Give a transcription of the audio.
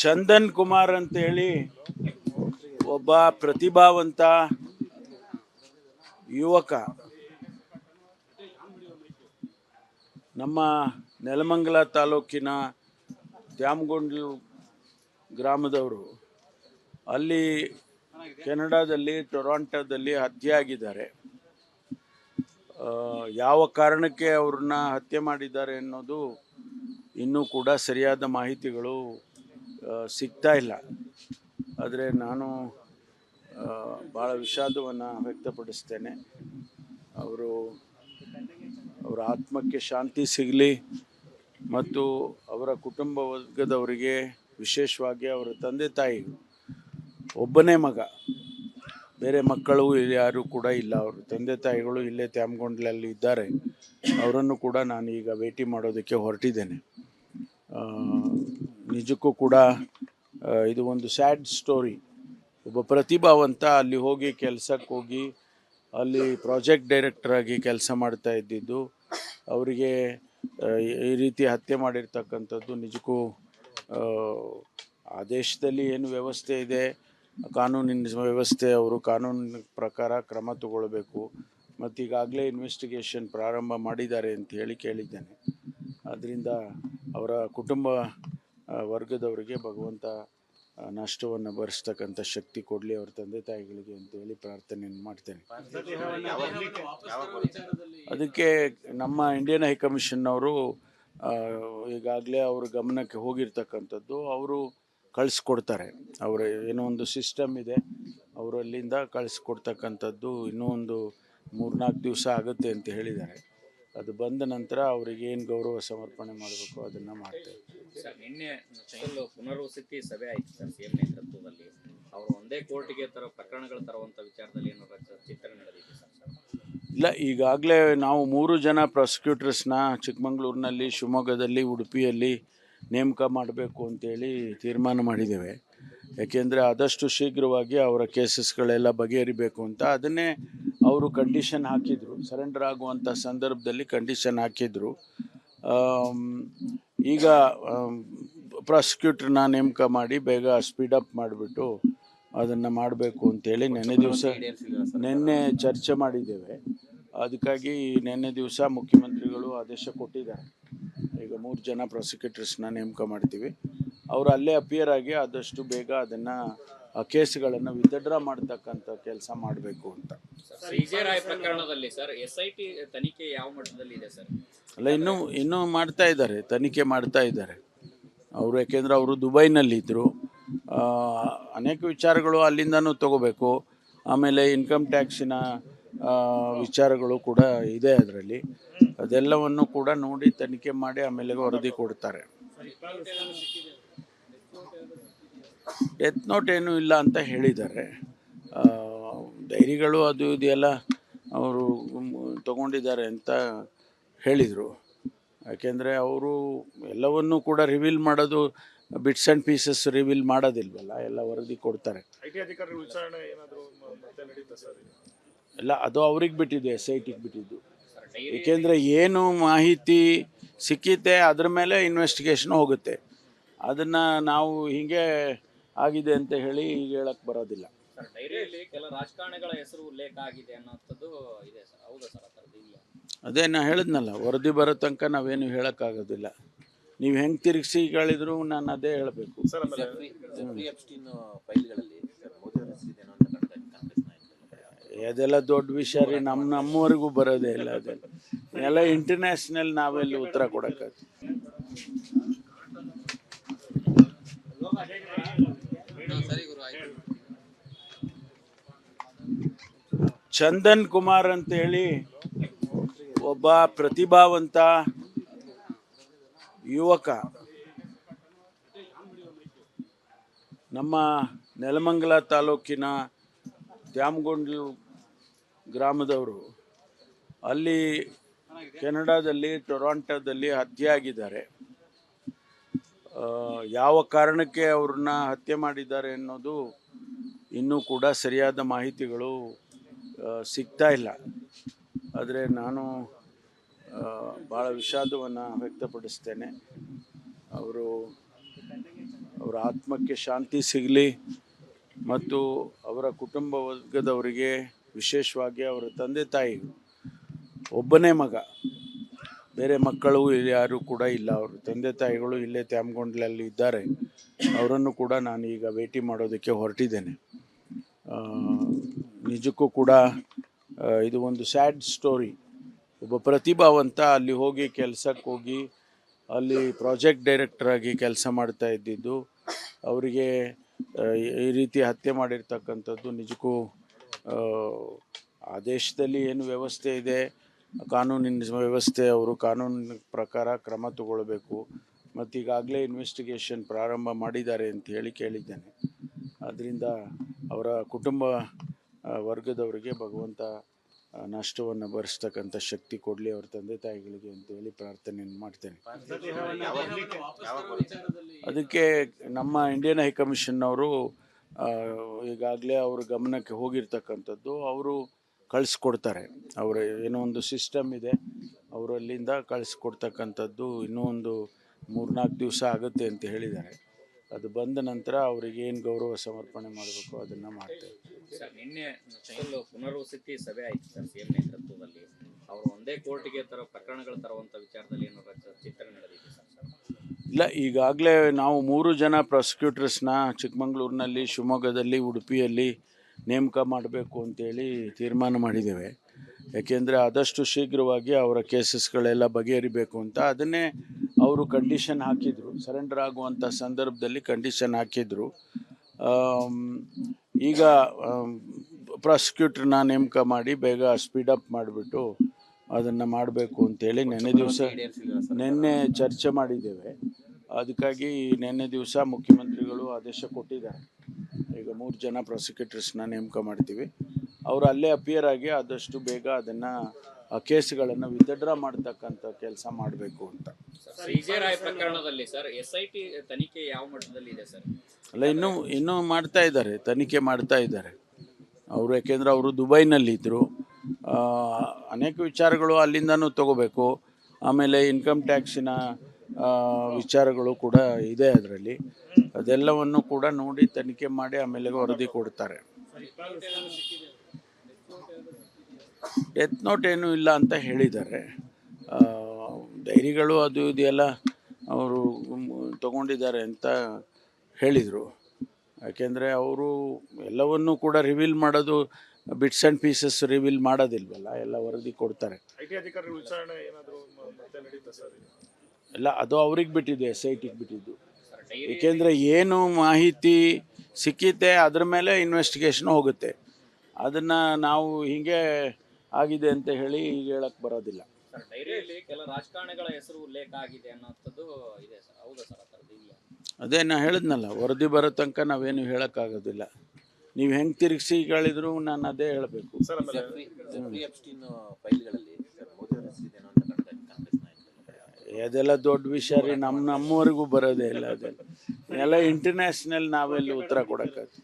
ಚಂದನ್ ಕುಮಾರ್ ಅಂತೇಳಿ ಒಬ್ಬ ಪ್ರತಿಭಾವಂತ ಯುವಕ ನಮ್ಮ ನೆಲಮಂಗಲ ತಾಲೂಕಿನ ದ್ಯಾಮಗೊಂಡ್ಲು ಗ್ರಾಮದವರು. ಅಲ್ಲಿ ಕೆನಡಾದಲ್ಲಿ ಟೊರಾಂಟೋದಲ್ಲಿ ಹತ್ಯೆ ಆಗಿದ್ದಾರೆ. ಯಾವ ಕಾರಣಕ್ಕೆ ಅವ್ರನ್ನ ಹತ್ಯೆ ಮಾಡಿದ್ದಾರೆ ಅನ್ನೋದು ಇನ್ನೂ ಕೂಡ ಸರಿಯಾದ ಮಾಹಿತಿಗಳು ಸಿಗ್ತಾ ಇಲ್ಲ. ಆದರೆ ನಾನು ಭಾಳ ವಿಷಾದವನ್ನು ವ್ಯಕ್ತಪಡಿಸ್ತೇನೆ. ಅವರ ಆತ್ಮಕ್ಕೆ ಶಾಂತಿ ಸಿಗಲಿ ಮತ್ತು ಅವರ ಕುಟುಂಬ ವರ್ಗದವರಿಗೆ, ವಿಶೇಷವಾಗಿ ಅವರ ತಂದೆ ತಾಯಿ, ಒಬ್ಬನೇ ಮಗ, ಬೇರೆ ಮಕ್ಕಳು ಯಾರೂ ಕೂಡ ಇಲ್ಲ. ಅವರು ತಂದೆ ತಾಯಿಗಳು ಇಲ್ಲೇ ತ್ಯಾಮಗೊಂಡ್ಲಲ್ಲಿ ಇದ್ದಾರೆ. ಅವರನ್ನು ಕೂಡ ನಾನು ಈಗ ಭೇಟಿ ಮಾಡೋದಕ್ಕೆ ಹೊರಟಿದ್ದೇನೆ. ನಿಜಕ್ಕೂ ಕೂಡ ಇದು ಒಂದು ಸ್ಯಾಡ್ ಸ್ಟೋರಿ. ಒಬ್ಬ ಪ್ರತಿಭಾವಂತ ಅಲ್ಲಿ ಹೋಗಿ ಕೆಲಸಕ್ಕೆ ಹೋಗಿ ಅಲ್ಲಿ ಪ್ರಾಜೆಕ್ಟ್ ಡೈರೆಕ್ಟರ್ ಆಗಿ ಕೆಲಸ ಮಾಡ್ತಾ ಇದ್ದಿದ್ದು, ಅವರಿಗೆ ಈ ರೀತಿ ಹತ್ಯೆ ಮಾಡಿರ್ತಕ್ಕಂಥದ್ದು ನಿಜಕ್ಕೂ ಆ ದೇಶದಲ್ಲಿ ಏನು ವ್ಯವಸ್ಥೆ ಇದೆ, ಕಾನೂನಿನ ವ್ಯವಸ್ಥೆ, ಅವರು ಕಾನೂನಿನ ಪ್ರಕಾರ ಕ್ರಮ ತಗೊಳ್ಬೇಕು. ಮತ್ತು ಈಗಾಗಲೇ ಇನ್ವೆಸ್ಟಿಗೇಷನ್ ಪ್ರಾರಂಭ ಮಾಡಿದ್ದಾರೆ ಅಂತ ಹೇಳಿ ಕೇಳಿದ್ದೇನೆ. ಆದ್ದರಿಂದ ಅವರ ಕುಟುಂಬ ವರ್ಗದವರಿಗೆ ಭಗವಂತ ನಷ್ಟವನ್ನು ಭರಿಸ್ತಕ್ಕಂಥ ಶಕ್ತಿ ಕೊಡಲಿ ಅವ್ರ ತಂದೆ ತಾಯಿಗಳಿಗೆ ಅಂತ ಹೇಳಿ ಪ್ರಾರ್ಥನೆಯನ್ನು ಮಾಡ್ತೇನೆ. ಅದಕ್ಕೆ ನಮ್ಮ ಇಂಡಿಯನ್ ಹೈಕಮಿಷನ್ನವರು ಈಗಾಗಲೇ ಅವ್ರ ಗಮನಕ್ಕೆ ಹೋಗಿರ್ತಕ್ಕಂಥದ್ದು. ಅವರು ಕಳಿಸ್ಕೊಡ್ತಾರೆ. ಅವರ ಏನೋ ಒಂದು ಸಿಸ್ಟಮ್ ಇದೆ, ಅವರು ಅಲ್ಲಿಂದ ಕಳಿಸ್ಕೊಡ್ತಕ್ಕಂಥದ್ದು ಇನ್ನೂ ಒಂದು 3-4 ದಿವಸ ಆಗುತ್ತೆ ಅಂತ ಹೇಳಿದ್ದಾರೆ. ಅದು ಬಂದ ನಂತರ ಅವರಿಗೆ ಏನು ಗೌರವ ಸಮರ್ಪಣೆ ಮಾಡಬೇಕು ಅದನ್ನು ಮಾಡ್ತೇವೆ. ಸರ್, ನಿನ್ನೆ ಪುನರ್ವಸತಿ ಸಭೆ ಆಯಿತು ಸರ್ ಸಿಎಂ ನೇತೃತ್ವದಲ್ಲಿ. ಅವರು ಒಂದೇ ಕೋರ್ಟಿಗೆ ಪ್ರಕರಣಗಳು ತರುವಂಥ ವಿಚಾರದಲ್ಲಿ ಏನಾದರೂ ಚಿಂತನೆ ನಡೆದಿದೆ ಸರ್? ಇಲ್ಲ, ಈಗಾಗಲೇ ನಾವು 3 ಜನ ಪ್ರಾಸಿಕ್ಯೂಟರ್ಸ್ನ ಚಿಕ್ಕಮಗಳೂರಿನಲ್ಲಿ, ಶಿವಮೊಗ್ಗದಲ್ಲಿ, ಉಡುಪಿಯಲ್ಲಿ ನೇಮಕ ಮಾಡಬೇಕು ಅಂತೇಳಿ ತೀರ್ಮಾನ ಮಾಡಿದ್ದೇವೆ. ಯಾಕೆಂದರೆ ಆದಷ್ಟು ಶೀಘ್ರವಾಗಿ ಅವರ ಕೇಸಸ್ಗಳೆಲ್ಲ ಬಗೆಹರಿಬೇಕು ಅಂತ. ಅದನ್ನೇ ಅವರು ಕಂಡೀಷನ್ ಹಾಕಿದರು. ಸರೆಂಡರ್ ಆಗುವಂಥ ಸಂದರ್ಭದಲ್ಲಿ ಕಂಡೀಷನ್ ಹಾಕಿದರು. ಈಗ ಪ್ರಾಸಿಕ್ಯೂಟ್ರನ್ನ ನೇಮಕ ಮಾಡಿ ಬೇಗ ಸ್ಪೀಡಪ್ ಮಾಡಿಬಿಟ್ಟು ಅದನ್ನು ಮಾಡಬೇಕು ಅಂತೇಳಿ ನಿನ್ನೆ ಚರ್ಚೆ ಮಾಡಿದ್ದೇವೆ. ಅದಕ್ಕಾಗಿ ನಿನ್ನೆ ದಿವಸ ಮುಖ್ಯಮಂತ್ರಿಗಳು ಆದೇಶ ಕೊಟ್ಟಿದ್ದಾರೆ. ಈಗ 3 ಜನ ಪ್ರಾಸಿಕ್ಯೂಟರ್ಸ್ನ ನೇಮಕ ಮಾಡ್ತೀವಿ. ಅವರು ಅಲ್ಲೇ ಅಪಿಯರ್ ಆಗಿ ಆದಷ್ಟು ಬೇಗ ಅದನ್ನು ಕೇಸ್ಗಳನ್ನು ವಿತ್ಡ್ರಾ ಮಾಡ್ತಕ್ಕಂಥ ಕೆಲಸ ಮಾಡಬೇಕು ಅಂತ. ಪ್ರಕರಣದಲ್ಲಿ ಸರ್ SIT ತನಿಖೆ ಯಾವ ಮಟ್ಟದಲ್ಲಿ ಇದೆ ಸರ್? ಅಲ್ಲ, ಇನ್ನೂ ಮಾಡ್ತಾ ಇದ್ದಾರೆ, ತನಿಖೆ ಮಾಡ್ತಾ ಇದ್ದಾರೆ ಅವರು. ಯಾಕೆಂದರೆ ಅವರು ದುಬೈನಲ್ಲಿದ್ದರು. ಅನೇಕ ವಿಚಾರಗಳು ಅಲ್ಲಿಂದನೂ ತಗೋಬೇಕು. ಆಮೇಲೆ ಇನ್ಕಮ್ ಟ್ಯಾಕ್ಸಿನ ವಿಚಾರಗಳು ಕೂಡ ಇದೆ ಅದರಲ್ಲಿ. ಅದೆಲ್ಲವನ್ನು ಕೂಡ ನೋಡಿ ತನಿಖೆ ಮಾಡಿ ಆಮೇಲೆ ವರದಿ ಕೊಡ್ತಾರೆ. ಡೆತ್ ನೋಟ್ ಏನೂ ಇಲ್ಲ ಅಂತ ಹೇಳಿದ್ದಾರೆ. ಡೈರಿಗಳು ಅದು ಇದೆಲ್ಲ ಅವರು ತಗೊಂಡಿದ್ದಾರೆ ಅಂತ ಹೇಳಿದರು. ಯಾಕೆಂದರೆ ಅವರು ಎಲ್ಲವನ್ನೂ ಕೂಡ ರಿವೀಲ್ ಮಾಡೋದು, ಬಿಟ್ಸ್ ಆ್ಯಂಡ್ ಪೀಸಸ್ ರಿವೀಲ್ ಮಾಡೋದಿಲ್ವಲ್ಲ, ಎಲ್ಲ ವರದಿ ಕೊಡ್ತಾರೆ. ಎಲ್ಲ ಅದು ಅವ್ರಿಗೆ ಬಿಟ್ಟಿದ್ದು, SITಗೆ ಬಿಟ್ಟಿದ್ದು. ಏಕೆಂದರೆ ಏನು ಮಾಹಿತಿ ಸಿಕ್ಕಿತೆ ಅದ್ರ ಮೇಲೆ ಇನ್ವೆಸ್ಟಿಗೇಷನ್ ಹೋಗುತ್ತೆ. ಅದನ್ನು ನಾವು ಹೀಗೆ ಆಗಿದೆ ಅಂತ ಹೇಳಿ ಈಗ ಹೇಳಕ್ಕೆ ಬರೋದಿಲ್ಲ. ಡೈರಿಯಲ್ಲಿ ಕೆಲ ರಾಜಕಾರಣಿಗಳ ಹೆಸರು ಉಲ್ಲೇಖ ಆಗಿದೆ ಅನ್ನೋಂಥದ್ದು ಇದೆ ಸರ್, ಹೌದಾ ಸರ್? ಅದೇ ನಾನು ಹೇಳಿದ್ನಲ್ಲ, ವರದಿ ಬರೋ ತನಕ ನಾವೇನು ಹೇಳೋಕ್ಕಾಗೋದಿಲ್ಲ. ನೀವು ಹೆಂಗೆ ತಿರುಗಿಸಿ ಹೇಳಿದ್ರು ನಾನು ಅದೇ ಹೇಳಬೇಕು. ಅದೆಲ್ಲ ದೊಡ್ಡ ವಿಷಯ ರೀ, ನಮ್ಮವರೆಗೂ ಬರೋದೇ ಇಲ್ಲ. ಅದೆಲ್ಲ ಇಂಟರ್ನ್ಯಾಷನಲ್, ನಾವೆಲ್ಲಿ ಉತ್ತರ ಕೊಡೋಕ್ಕಾಗ್ತದೆ. ಚಂದನ್ ಕುಮಾರ್ ಅಂತೇಳಿ ಒಬ್ಬ ಪ್ರತಿಭಾವಂತ ಯುವಕ ನಮ್ಮ ನೆಲಮಂಗಲ ತಾಲೂಕಿನ ದ್ಯಾಮಗೊಂಡ್ಲು ಗ್ರಾಮದವರು. ಅಲ್ಲಿ ಕೆನಡಾದಲ್ಲಿ ಟೊರಾಂಟೋದಲ್ಲಿ ಹತ್ಯೆ ಆಗಿದ್ದಾರೆ. ಯಾವ ಕಾರಣಕ್ಕೆ ಅವ್ರನ್ನ ಹತ್ಯೆ ಮಾಡಿದ್ದಾರೆ ಅನ್ನೋದು ಇನ್ನೂ ಕೂಡ ಸರಿಯಾದ ಮಾಹಿತಿಗಳು ಸಿಗ್ತಾ ಇಲ್ಲ. ಆದರೆ ನಾನು ಭಾಳ ವಿಷಾದವನ್ನು ವ್ಯಕ್ತಪಡಿಸ್ತೇನೆ. ಅವರ ಆತ್ಮಕ್ಕೆ ಶಾಂತಿ ಸಿಗಲಿ ಮತ್ತು ಅವರ ಕುಟುಂಬ ವರ್ಗದವರಿಗೆ ವಿಶೇಷವಾಗಿ ಅವರ ತಂದೆ ತಾಯಿ ಒಬ್ಬನೇ ಮಗ, ಬೇರೆ ಮಕ್ಕಳು ಯಾರೂ ಕೂಡ ಇಲ್ಲ. ಅವರು ತಂದೆ ತಾಯಿಗಳು ಇಲ್ಲೇ ತ್ಯಾಮಗೊಂಡ್ಲಲ್ಲಿ ಇದ್ದಾರೆ. ಅವರನ್ನು ಕೂಡ ನಾನು ಈಗ ಭೇಟಿ ಮಾಡೋದಕ್ಕೆ ಹೊರಟಿದ್ದೇನೆ. ನಿಜಕ್ಕೂ ಕೂಡ ಇದು ಒಂದು ಸ್ಯಾಡ್ ಸ್ಟೋರಿ. ಒಬ್ಬ ಪ್ರತಿಭಾವಂತ ಅಲ್ಲಿ ಹೋಗಿ ಕೆಲಸಕ್ಕೆ ಹೋಗಿ ಅಲ್ಲಿ ಪ್ರಾಜೆಕ್ಟ್ ಡೈರೆಕ್ಟರ್ ಆಗಿ ಕೆಲಸ ಮಾಡ್ತಾ ಇದ್ದಿದ್ದು ಅವರಿಗೆ ಈ ರೀತಿ ಹತ್ಯೆ ಮಾಡಿರ್ತಕ್ಕಂಥದ್ದು ನಿಜಕ್ಕೂ ಆ ದೇಶದಲ್ಲಿ ಏನು ವ್ಯವಸ್ಥೆ ಇದೆ, ಕಾನೂನಿನ ವ್ಯವಸ್ಥೆ, ಅವರು ಕಾನೂನಿನ ಪ್ರಕಾರ ಕ್ರಮ ತಗೊಳ್ಬೇಕು. ಮತ್ತು ಈಗಾಗಲೇ ಇನ್ವೆಸ್ಟಿಗೇಷನ್ ಪ್ರಾರಂಭ ಮಾಡಿದ್ದಾರೆ ಅಂತ ಹೇಳಿ ಕೇಳಿದ್ದೇನೆ. ಅದರಿಂದ ಅವರ ಕುಟುಂಬ ವರ್ಗದವರಿಗೆ ಭಗವಂತ ನಷ್ಟವನ್ನು ಭರಿಸ್ತಕ್ಕಂಥ ಶಕ್ತಿ ಕೊಡಲಿ ಅವ್ರ ತಂದೆ ತಾಯಿಗಳಿಗೆ ಅಂತೇಳಿ ಪ್ರಾರ್ಥನೆಯನ್ನು ಮಾಡ್ತೇನೆ. ಅದಕ್ಕೆ ನಮ್ಮ ಇಂಡಿಯನ್ ಹೈಕಮಿಷನ್ನವರು ಈಗಾಗಲೇ ಅವ್ರ ಗಮನಕ್ಕೆ ಹೋಗಿರ್ತಕ್ಕಂಥದ್ದು. ಅವರು ಕಳಿಸ್ಕೊಡ್ತಾರೆ. ಅವರ ಏನೋ ಒಂದು ಸಿಸ್ಟಮ್ ಇದೆ, ಅವರಲ್ಲಿಂದ ಕಳಿಸ್ಕೊಡ್ತಕ್ಕಂಥದ್ದು ಇನ್ನೂ ಒಂದು 3-4 ದಿವಸ ಆಗುತ್ತೆ ಅಂತ ಹೇಳಿದ್ದಾರೆ. ಅದು ಬಂದ ನಂತರ ಅವರಿಗೆ ಏನು ಗೌರವ ಸಮರ್ಪಣೆ ಮಾಡಬೇಕು ಅದನ್ನು ಮಾಡ್ತೇವೆ. ಸರ್, ನಿನ್ನೆ ಪುನರ್ವಸತಿ ಸಭೆ ಆಯಿತು ಸರ್ ಸಿಎಂ ನೇತೃತ್ವದಲ್ಲಿ. ಅವರು ಒಂದೇ ಕೋರ್ಟ್ಗೆ ಪ್ರಕರಣಗಳು ತರುವಂಥ ವಿಚಾರದಲ್ಲಿ ಏನಾದ್ರು ಚಿಂತನೆ ನಡೆದಿದೆ ಸರ್? ಇಲ್ಲ, ಈಗಾಗಲೇ ನಾವು 3 ಜನ ಪ್ರಾಸಿಕ್ಯೂಟರ್ಸ್ನ ಚಿಕ್ಕಮಗಳೂರಿನಲ್ಲಿ, ಶಿವಮೊಗ್ಗದಲ್ಲಿ, ಉಡುಪಿಯಲ್ಲಿ ನೇಮಕ ಮಾಡಬೇಕು ಅಂತೇಳಿ ತೀರ್ಮಾನ ಮಾಡಿದ್ದೇವೆ. ಯಾಕೆಂದರೆ ಆದಷ್ಟು ಶೀಘ್ರವಾಗಿ ಅವರ ಕೇಸಸ್ಗಳೆಲ್ಲ ಬಗೆಹರಿಬೇಕು ಅಂತ. ಅದನ್ನೇ ಅವರು ಕಂಡೀಷನ್ ಹಾಕಿದರು, ಸರೆಂಡರ್ ಆಗುವಂಥ ಸಂದರ್ಭದಲ್ಲಿ ಕಂಡೀಷನ್ ಹಾಕಿದರು. ಈಗ ಪ್ರಾಸಿಕ್ಯೂಟ್ರನ್ನ ನೇಮಕ ಮಾಡಿ ಬೇಗ ಸ್ಪೀಡಪ್ ಮಾಡಿಬಿಟ್ಟು ಅದನ್ನು ಮಾಡಬೇಕು ಅಂತೇಳಿ ನಿನ್ನೆ ಚರ್ಚೆ ಮಾಡಿದ್ದೇವೆ. ಅದಕ್ಕಾಗಿ ನಿನ್ನೆ ದಿವಸ ಮುಖ್ಯಮಂತ್ರಿಗಳು ಆದೇಶ ಕೊಟ್ಟಿದ್ದಾರೆ. ಈಗ 3 ಜನ ಪ್ರಾಸಿಕ್ಯೂಟರ್ಸ್ನ ನೇಮಕ ಮಾಡ್ತೀವಿ. ಅವರು ಅಲ್ಲೇ ಅಪಿಯರ್ ಆಗಿ ಆದಷ್ಟು ಬೇಗ ಅದನ್ನು ಕೇಸ್ಗಳನ್ನು ವಿತ್ಡ್ರಾ ಮಾಡ್ತಕ್ಕಂಥ ಕೆಲಸ ಮಾಡಬೇಕು ಅಂತ. ಸಿಜೆರಾಯ್ ಪ್ರಕರಣದಲ್ಲಿ ಸರ್ SIT ತನಿಖೆ ಯಾವ ಮಟ್ಟದಲ್ಲಿ ಇದೆ ಸರ್? ಅಲ್ಲ, ಇನ್ನೂ ಮಾಡ್ತಾ ಇದ್ದಾರೆ, ತನಿಖೆ ಮಾಡ್ತಾ ಇದ್ದಾರೆ ಅವರು. ಯಾಕೆಂದರೆ ಅವರು ದುಬೈನಲ್ಲಿದ್ದರು. ಅನೇಕ ವಿಚಾರಗಳು ಅಲ್ಲಿಂದನೂ ತಗೋಬೇಕು. ಆಮೇಲೆ ಇನ್ಕಮ್ ಟ್ಯಾಕ್ಸಿನ ವಿಚಾರಗಳು ಕೂಡ ಇದೆ ಅದರಲ್ಲಿ. ಅದೆಲ್ಲವನ್ನು ಕೂಡ ನೋಡಿ ತನಿಖೆ ಮಾಡಿ ಆಮೇಲೆ ವರದಿ ಕೊಡ್ತಾರೆ. ಡೆತ್ ನೋಟ್ ಏನೂ ಇಲ್ಲ ಅಂತ ಹೇಳಿದ್ದಾರೆ. ಡೈರಿಗಳು ಅದು ಇದೆಲ್ಲ ಅವರು ತಗೊಂಡಿದ್ದಾರೆ ಅಂತ ಹೇಳಿದರು. ಯಾಕೆಂದರೆ ಅವರು ಎಲ್ಲವನ್ನೂ ಕೂಡ ರಿವೀಲ್ ಮಾಡೋದು, ಬಿಟ್ಸ್ ಆ್ಯಂಡ್ ಪೀಸಸ್ ರಿವೀಲ್ ಮಾಡೋದಿಲ್ವಲ್ಲ, ಎಲ್ಲ ವರದಿ ಕೊಡ್ತಾರೆ. ಎಲ್ಲ ಅದು ಅವ್ರಿಗೆ ಬಿಟ್ಟಿದ್ದು, SITಗೆ ಬಿಟ್ಟಿದ್ದು. ಏಕೆಂದರೆ ಏನು ಮಾಹಿತಿ ಸಿಕ್ಕಿತೆ ಅದ್ರ ಮೇಲೆ ಇನ್ವೆಸ್ಟಿಗೇಷನ್ ಹೋಗುತ್ತೆ. ಅದನ್ನು ನಾವು ಹೀಗೆ ಆಗಿದೆ ಅಂತ ಹೇಳಿ ಈಗ ಹೇಳಕ್ಕೆ ಬರೋದಿಲ್ಲ. ಡೈರಿಯಲ್ಲಿ ಕೆಲ ರಾಜಕಾರಣಿಗಳ ಹೆಸರು ಉಲ್ಲೇಖ ಆಗಿದೆ ಅನ್ನೋಂಥದ್ದು ಇದೆ ಸರ್, ಹೌದಾ ಸರ್? ಅದೇ ನಾ ಹೇಳಿದ್ನಲ್ಲ, ವರದಿ ಬರೋ ತನಕ ನಾವೇನು ಹೇಳೋಕ್ಕಾಗೋದಿಲ್ಲ. ನೀವು ಹೆಂಗೆ ತಿರುಗಿಸಿ ಹೇಳಿದ್ರು ನಾನು ಅದೇ ಹೇಳಬೇಕು. ಅದೆಲ್ಲ ದೊಡ್ಡ ವಿಷಯ ರೀ, ನಮ್ಮವರೆಗೂ ಬರೋದೇ ಇಲ್ಲ. ಅದೆಲ್ಲ ಇಂಟರ್ನ್ಯಾಷನಲ್, ನಾವೆಲ್ಲ ಉತ್ತರ ಕೊಡೋಕ್ಕಾಗ್ತದೆ.